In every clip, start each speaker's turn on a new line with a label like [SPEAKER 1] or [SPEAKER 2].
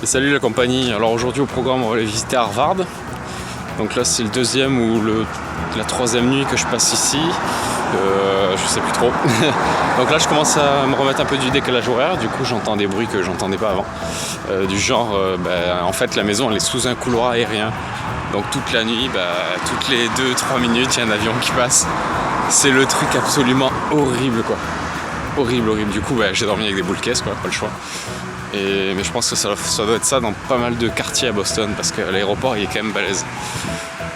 [SPEAKER 1] Et salut la compagnie, alors aujourd'hui au programme on va aller visiter Harvard. Donc là c'est le deuxième ou la troisième nuit que je passe ici, je sais plus trop. Donc là je commence à me remettre un peu du décalage horaire, du coup j'entends des bruits que j'entendais pas avant. Du genre, en fait la maison elle est sous un couloir aérien. Donc toute la nuit, toutes les 2-3 minutes il y a un avion qui passe. C'est le truc absolument horrible quoi. Horrible. Du coup j'ai dormi avec des boules caisses quoi, pas le choix. Mais je pense que ça doit être ça dans pas mal de quartiers à Boston parce que l'aéroport il est quand même balèze.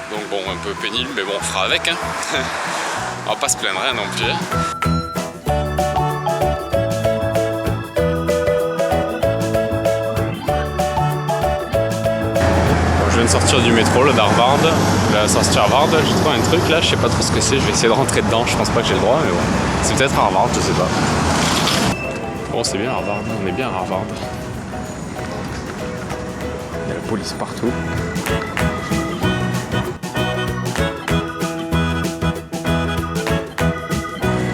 [SPEAKER 1] Donc bon, un peu pénible, mais bon, on fera avec hein. On va pas se plaindre hein, non plus. Bon, je viens de sortir du métro là, d'Harvard. La sortie Harvard, j'ai trouvé un truc là, je sais pas trop ce que c'est, je vais essayer de rentrer dedans, je pense pas que j'ai le droit, mais bon. C'est peut-être Harvard, je sais pas. Bon, c'est bien Harvard, on est bien à Harvard. Il y a la police partout.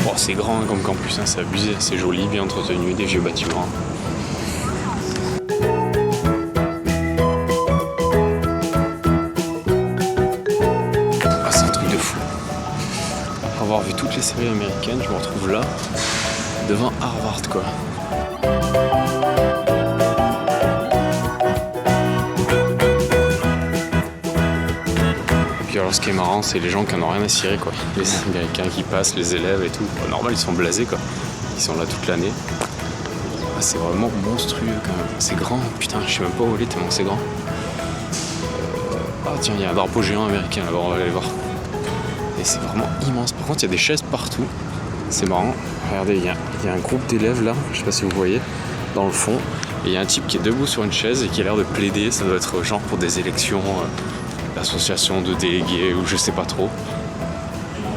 [SPEAKER 1] Bon, c'est grand comme campus, hein, c'est abusé, c'est joli, bien entretenu, des vieux bâtiments. Ah, c'est un truc de fou. Après avoir vu toutes les séries américaines, je me retrouve là, devant Harvard quoi. Puis alors ce qui est marrant c'est les gens qui en ont rien à cirer quoi. Les Américains qui passent, les élèves et tout. Normal ils sont blasés quoi. Ils sont là toute l'année. Ah, c'est vraiment monstrueux quand même. C'est grand, putain je sais même pas où aller tellement c'est grand. Ah tiens il y a un drapeau géant américain là-bas, on va aller voir. Et c'est vraiment immense. Par contre il y a des chaises partout. C'est marrant. Regardez, il y a un groupe d'élèves là, je sais pas si vous voyez, dans le fond. Et il y a un type qui est debout sur une chaise et qui a l'air de plaider. Ça doit être genre pour des élections, d'association de délégués ou je sais pas trop.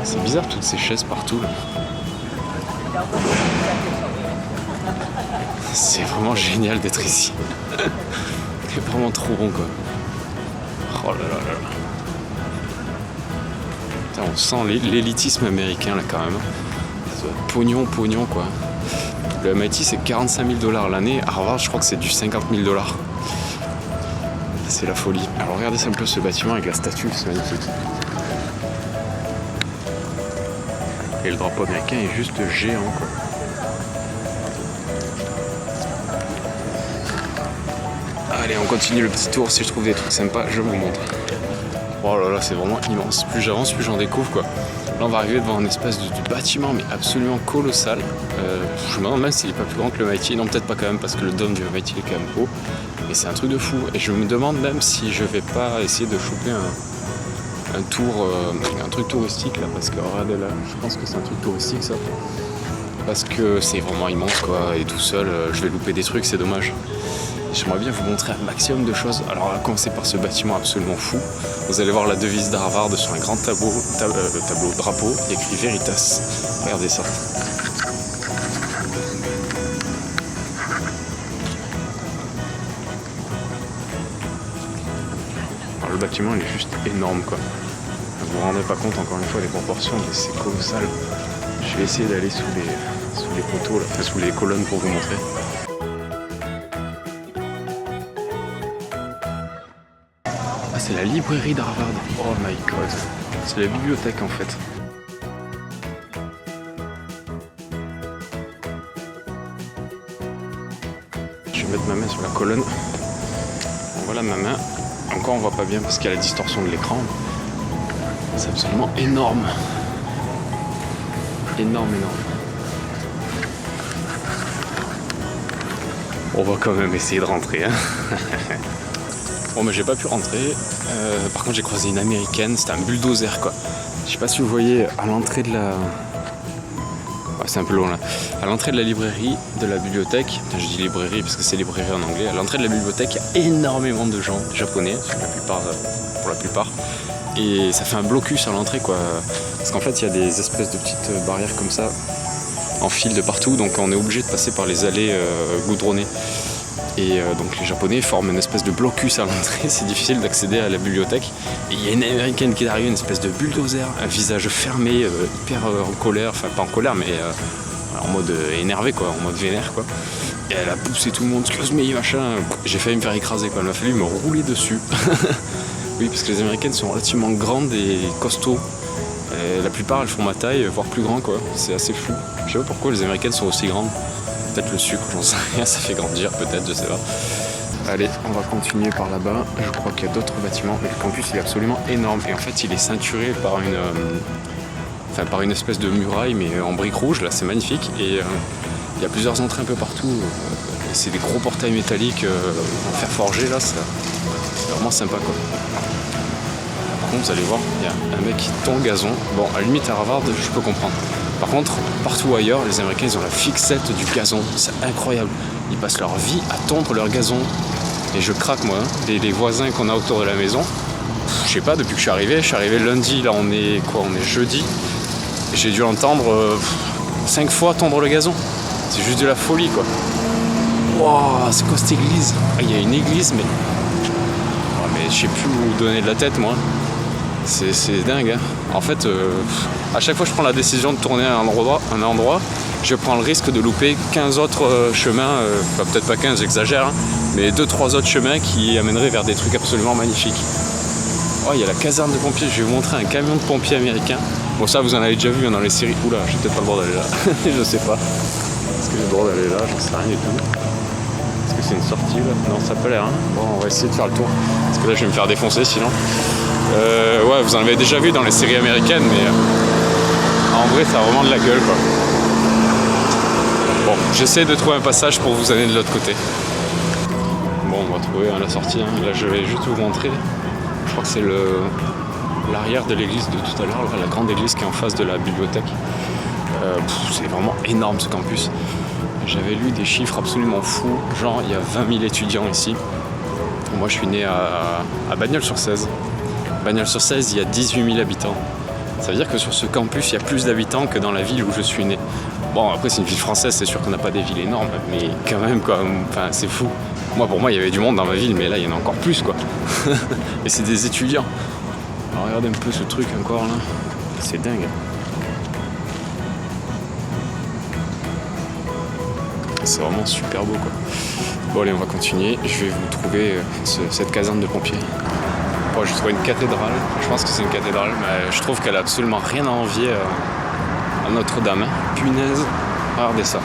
[SPEAKER 1] C'est bizarre toutes ces chaises partout là. C'est vraiment génial d'être ici. C'est vraiment trop bon quoi. Oh là là là là. Putain, on sent l'élitisme américain là quand même. Pognon quoi. Le MIT c'est 45 000 $ l'année. Harvard je crois que c'est du 50 000 $. C'est la folie. Alors regardez ça un peu ce bâtiment avec la statue, c'est magnifique. Et le drapeau américain est juste géant quoi. Allez on continue le petit tour, si je trouve des trucs sympas je vous montre. Oh là là c'est vraiment immense. Plus j'avance plus j'en découvre quoi. Là on va arriver devant une espèce de bâtiment mais absolument colossal. Je me demande même s'il est pas plus grand que le MIT. Non peut-être pas quand même parce que le dôme du MIT est quand même haut. Et c'est un truc de fou. Et je me demande même si je vais pas essayer de choper un tour, un truc touristique là. Parce que regardez là, je pense que c'est un truc touristique ça. Parce que c'est vraiment immense quoi. Et tout seul je vais louper des trucs, c'est dommage. J'aimerais bien vous montrer un maximum de choses. Alors on va commencer par ce bâtiment absolument fou. Vous allez voir la devise d'Harvard sur un grand drapeau, il y a écrit Veritas. Regardez ça. Alors le bâtiment il est juste énorme quoi. Vous vous rendez pas compte encore une fois des proportions, mais c'est colossal. Je vais essayer d'aller sous les poteaux, là, enfin sous les colonnes pour vous montrer. C'est la librairie d'Harvard. Oh my god. C'est la bibliothèque en fait. Je vais mettre ma main sur la colonne. Voilà ma main. Encore on voit pas bien parce qu'il y a la distorsion de l'écran. C'est absolument énorme. Énorme. On va quand même essayer de rentrer. Hein. Bon mais j'ai pas pu rentrer, par contre j'ai croisé une américaine, c'était un bulldozer quoi. Je sais pas si vous voyez à l'entrée de la... Ouais, c'est un peu loin là. À l'entrée de la librairie, de la bibliothèque, je dis librairie parce que c'est librairie en anglais, à l'entrée de la bibliothèque il y a énormément de gens japonais, pour la plupart. Et ça fait un blocus à l'entrée quoi. Parce qu'en fait il y a des espèces de petites barrières comme ça, en fil de partout, donc on est obligé de passer par les allées goudronnées. Et donc les Japonais forment une espèce de blocus à l'entrée, c'est difficile d'accéder à la bibliothèque. Et il y a une américaine qui est arrivée, une espèce de bulldozer, un visage fermé, hyper en colère, enfin pas en colère mais en mode énervé quoi, en mode vénère quoi. Et elle a poussé tout le monde, excuse me machin. J'ai failli me faire écraser quoi, il m'a fallu me rouler dessus. Oui, parce que les Américaines sont relativement grandes et costauds. Et la plupart elles font ma taille, voire plus grand quoi. C'est assez fou. Je sais pas pourquoi les Américaines sont aussi grandes. Peut-être le sucre, j'en sais rien, ça fait grandir peut-être, je sais pas. Allez, on va continuer par là-bas. Je crois qu'il y a d'autres bâtiments, mais le campus il est absolument énorme. Et en fait, il est ceinturé par par une espèce de muraille, mais en briques rouges. Là, c'est magnifique. Et il y a plusieurs entrées un peu partout. C'est des gros portails métalliques en fer forgé. Là, c'est vraiment sympa, quoi. Par contre, vous allez voir, il y a un mec qui tond le gazon. Bon, à la limite, à Harvard, je peux comprendre. Par contre, partout ailleurs, les Américains, ils ont la fixette du gazon. C'est incroyable. Ils passent leur vie à tondre leur gazon. Et je craque moi, hein. Les voisins qu'on a autour de la maison, je sais pas, depuis que je suis arrivé lundi, là on est jeudi, j'ai dû entendre 5 fois tondre le gazon. C'est juste de la folie quoi. Wow, c'est quoi cette église? Il y a une église mais... Oh, mais je sais plus où donner de la tête moi. C'est dingue hein. En fait, à chaque fois que je prends la décision de tourner à un endroit, je prends le risque de louper 15 autres chemins, enfin peut-être pas 15, j'exagère, hein, mais 2-3 autres chemins qui amèneraient vers des trucs absolument magnifiques. Oh, il y a la caserne de pompiers, je vais vous montrer un camion de pompiers américain. Bon ça vous en avez déjà vu dans les séries. Oula, j'ai peut-être pas le droit d'aller là, je sais pas. Est-ce que j'ai le droit d'aller là? J'en sais rien du tout. Est-ce que c'est une sortie là? Non, ça a pas l'air. Hein. Bon, on va essayer de faire le tour. Parce que là je vais me faire défoncer sinon. Ouais, vous en avez déjà vu dans les séries américaines, mais en vrai ça a vraiment de la gueule quoi. Bon, j'essaie de trouver un passage pour vous amener de l'autre côté. Bon, on va trouver la sortie. Hein. Là, je vais juste vous montrer. Je crois que c'est l'arrière de l'église de tout à l'heure, la grande église qui est en face de la bibliothèque. C'est vraiment énorme ce campus. J'avais lu des chiffres absolument fous. Genre, il y a 20 000 étudiants ici. Moi, je suis né à Bagnols-sur-Cèze. Bagnols-sur-Cèze, il y a 18 000 habitants. Ça veut dire que sur ce campus, il y a plus d'habitants que dans la ville où je suis né. Bon, après, c'est une ville française, c'est sûr qu'on n'a pas des villes énormes, mais quand même, quoi. Enfin, c'est fou. Pour moi, il y avait du monde dans ma ville, mais là, il y en a encore plus, quoi. Et c'est des étudiants. Alors, regardez un peu ce truc encore, là. C'est dingue. C'est vraiment super beau, quoi. Bon, allez, on va continuer. Je vais vous trouver cette caserne de pompiers. Bon, j'ai trouvé une cathédrale. Je pense que c'est une cathédrale, mais je trouve qu'elle a absolument rien à envier à Notre-Dame. Punaise, regardez ça.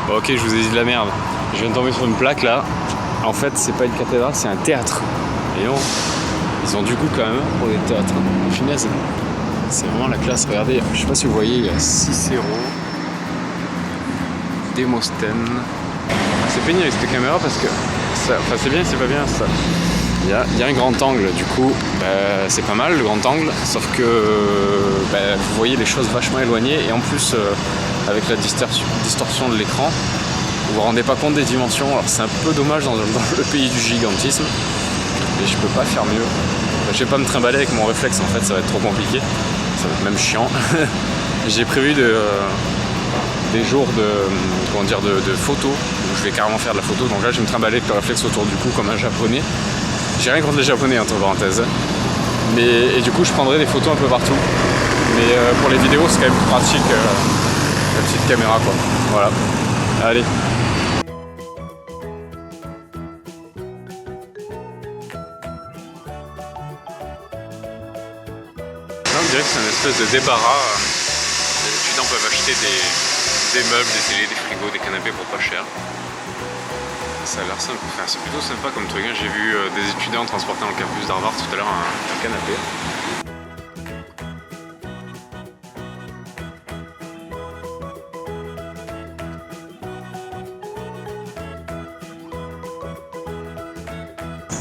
[SPEAKER 1] Bon, ok, je vous ai dit de la merde. Je viens de tomber sur une plaque là. En fait, c'est pas une cathédrale, c'est un théâtre. Et non, ils ont du goût quand même pour les théâtres. Punaise. C'est vraiment la classe, regardez, je sais pas si vous voyez, il y a Cicéro, Démosthène. C'est pénible avec cette caméra parce que, c'est bien, c'est pas bien ça. Il y a un grand angle, du coup, c'est pas mal le grand angle, sauf que vous voyez les choses vachement éloignées et en plus, avec la distorsion de l'écran, vous vous rendez pas compte des dimensions. Alors c'est un peu dommage dans le pays du gigantisme, mais je peux pas faire mieux. Je vais pas me trimballer avec mon réflexe en fait, ça va être trop compliqué, ça va être même chiant. J'ai prévu des jours de photos, où je vais carrément faire de la photo, donc là je vais me trimballer avec le réflexe autour du cou comme un japonais. J'ai rien contre les japonais entre parenthèses. Et du coup je prendrai des photos un peu partout. Mais pour les vidéos c'est quand même plus pratique la petite caméra quoi. Voilà. Allez. On dirait que c'est une espèce de débarras. Les étudiants peuvent acheter des meubles, des télés, des frigos, des canapés pour pas cher. Ça a l'air simple, enfin, c'est plutôt sympa comme truc. J'ai vu des étudiants transporter dans le campus d'Harvard tout à l'heure un canapé.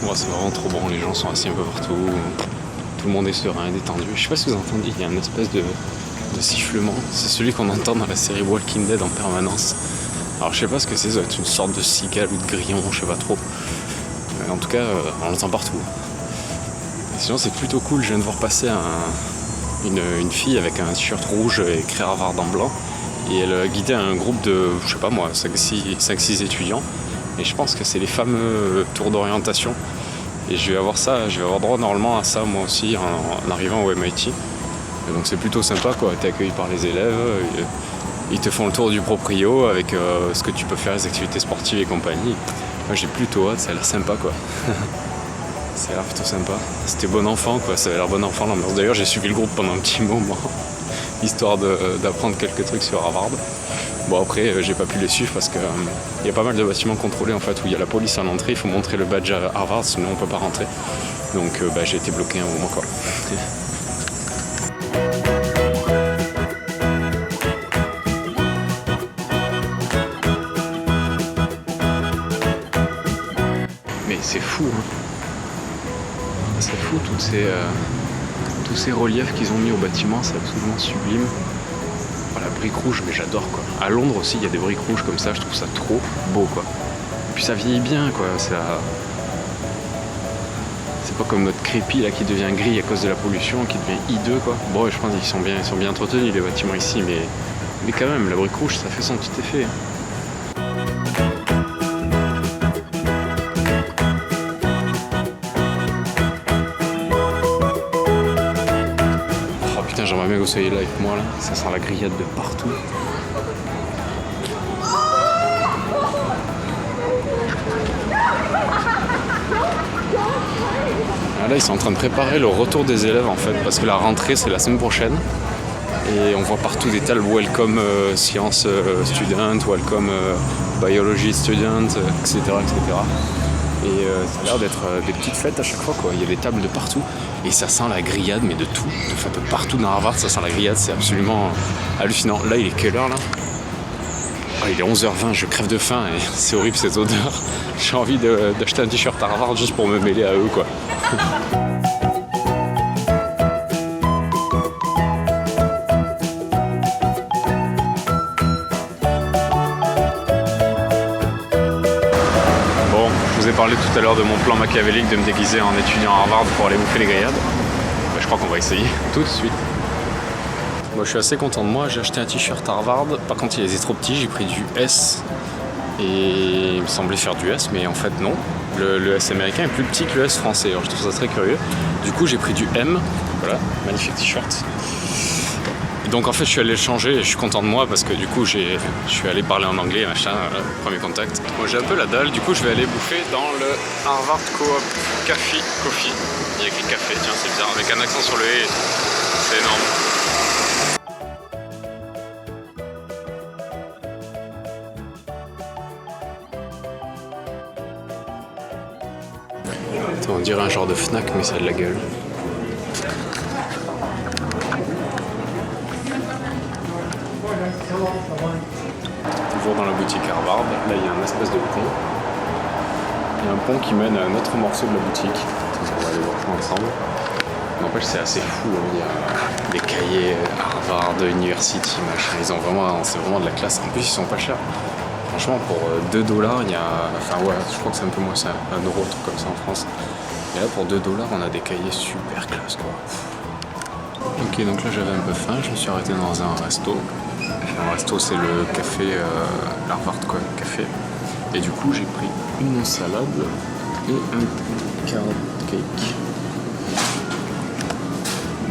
[SPEAKER 1] Bon, c'est vraiment trop bon, les gens sont assis un peu partout. Tout le monde est serein, détendu. Je sais pas si vous entendez, il y a une espèce de sifflement. C'est celui qu'on entend dans la série Walking Dead en permanence. Alors je sais pas ce que c'est, ça doit être une sorte de cigale ou de grillon, je sais pas trop. Mais en tout cas, on l'entend partout. Et sinon c'est plutôt cool, je viens de voir passer une fille avec un t-shirt rouge écrit Harvard en blanc. Et elle guidait un groupe de, je sais pas moi, 5-6 étudiants. Et je pense que c'est les fameux tours d'orientation. Et je vais avoir droit normalement à ça moi aussi en arrivant au MIT. Et donc c'est plutôt sympa quoi, t'es accueilli par les élèves, ils te font le tour du proprio avec ce que tu peux faire, les activités sportives et compagnie. Moi j'ai plutôt hâte, ça a l'air sympa quoi. Ça a l'air plutôt sympa. C'était bon enfant quoi, ça avait l'air bon enfant l'ambiance. D'ailleurs j'ai suivi le groupe pendant un petit moment, histoire d'apprendre quelques trucs sur Harvard. Bon après j'ai pas pu les suivre parce que y a pas mal de bâtiments contrôlés en fait où il y a la police à l'entrée, il faut montrer le badge à Harvard sinon on peut pas rentrer. Donc j'ai été bloqué un moment quoi. Mais c'est fou hein. C'est fou tous ces reliefs qu'ils ont mis au bâtiment, c'est absolument sublime. Oh, la brique rouge, mais j'adore quoi. À Londres aussi, il y a des briques rouges comme ça, je trouve ça trop beau quoi. Et puis ça vieillit bien quoi. C'est pas comme notre crépi là qui devient gris à cause de la pollution, qui devient hideux quoi. Bon, je pense qu'ils sont bien entretenus les bâtiments ici, mais quand même, la brique rouge, ça fait son petit effet. J'aimerais bien que vous soyez là avec moi là, ça sent la grillade de partout. Ah, là ils sont en train de préparer le retour des élèves en fait, parce que la rentrée c'est la semaine prochaine. Et on voit partout des tables welcome science student, welcome biology student, etc. Et ça a l'air d'être des petites fêtes à chaque fois quoi. Il y a des tables de partout et ça sent la grillade mais de tout. Enfin de partout dans Harvard ça sent la grillade, c'est absolument hallucinant. Là il est quelle heure là ? Ah, il est 11h20, je crève de faim et c'est horrible cette odeur. J'ai envie d'acheter un t-shirt à Harvard juste pour me mêler à eux quoi. Je vous ai parlé tout à l'heure de mon plan machiavélique de me déguiser en étudiant à Harvard pour aller bouffer les grillades. Je crois qu'on va essayer tout de suite. Moi je suis assez content de moi, j'ai acheté un t-shirt Harvard. Par contre il était trop petit, j'ai pris du S. Et il me semblait faire du S, mais en fait non. Le S américain est plus petit que le S français, alors je trouve ça très curieux. Du coup j'ai pris du M, voilà, magnifique t-shirt. Et donc en fait je suis allé le changer et je suis content de moi parce que du coup je suis allé parler en anglais, machin, premier contact. Moi j'ai un peu la dalle, du coup je vais aller bouffer dans le Harvard Co-op Coffee. Il y a écrit café, tiens c'est bizarre, avec un accent sur le E, c'est énorme. Attends, on dirait un genre de Fnac mais ça a de la gueule. Toujours dans la boutique Harvard, là il y a un espèce de pont. Il y a un pont qui mène à un autre morceau de la boutique. On va aller voir ça ensemble. N'empêche c'est assez fou, hein. Il y a des cahiers Harvard, University, machin. Ils ont vraiment, c'est vraiment de la classe. En plus ils sont pas chers. Franchement pour $2, il y a. Enfin ouais, je crois que c'est un peu moins ça, 1€, un truc comme ça en France. Et là pour $2 on a des cahiers super classe quoi. Ok, donc là j'avais un peu faim, je me suis arrêté dans un resto. Un resto c'est le café, l'Harvard Café. Et du coup j'ai pris une salade et un carrot cake.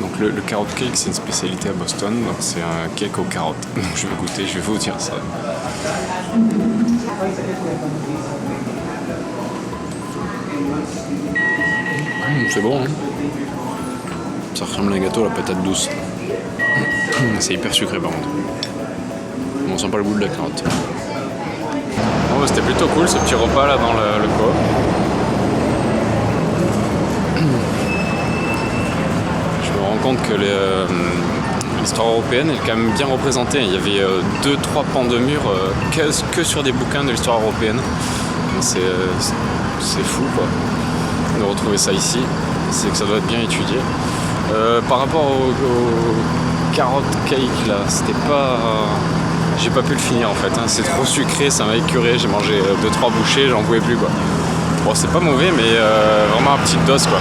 [SPEAKER 1] Donc le carrot cake c'est une spécialité à Boston, donc c'est un cake aux carottes. Donc je vais goûter, je vais vous dire ça. C'est bon hein. Ça ressemble à un gâteau à la patate douce. C'est hyper sucré par contre. On sent pas le goût de la carotte. Bon, bah, c'était plutôt cool ce petit repas là dans le coop. Je me rends compte que l'histoire européenne est quand même bien représentée. Il y avait 2-3 pans de mur que sur des bouquins de l'histoire européenne. C'est fou quoi de retrouver ça ici. C'est que ça doit être bien étudié. Par rapport au carrot cake là, c'était pas. J'ai pas pu le finir en fait, hein. C'est trop sucré, ça m'a écœuré, j'ai mangé 2-3 bouchées, j'en pouvais plus quoi. Bon c'est pas mauvais mais vraiment une petite dose quoi.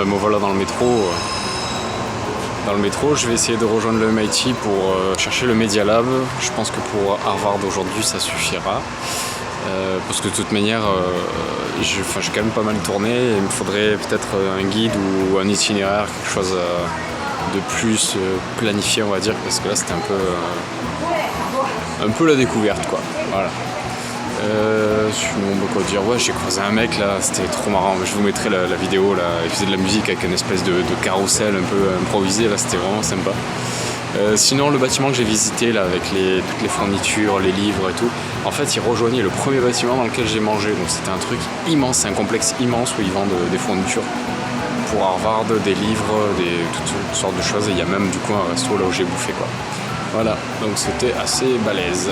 [SPEAKER 1] me voilà dans le métro. Je vais essayer de rejoindre le MIT pour chercher le Media Lab. Je pense que pour Harvard aujourd'hui, ça suffira. Parce que de toute manière, j'ai quand même pas mal tourné. Il me faudrait peut-être un guide ou un itinéraire, quelque chose de plus planifié, on va dire, parce que là, c'était un peu la découverte, quoi. Voilà. Sinon, quoi dire, ouais, j'ai croisé un mec là, c'était trop marrant. Je vous mettrai la vidéo là, il faisait de la musique avec une espèce de carrousel un peu improvisé, là, c'était vraiment sympa. Sinon, le bâtiment que j'ai visité là, avec toutes les fournitures, les livres et tout, en fait, il rejoignait le premier bâtiment dans lequel j'ai mangé. Donc, c'était un truc immense, c'est un complexe immense où ils vendent des fournitures pour Harvard, des livres, toutes sortes de choses. Et il y a même du coup un resto là où j'ai bouffé, quoi. Voilà, donc c'était assez balèze.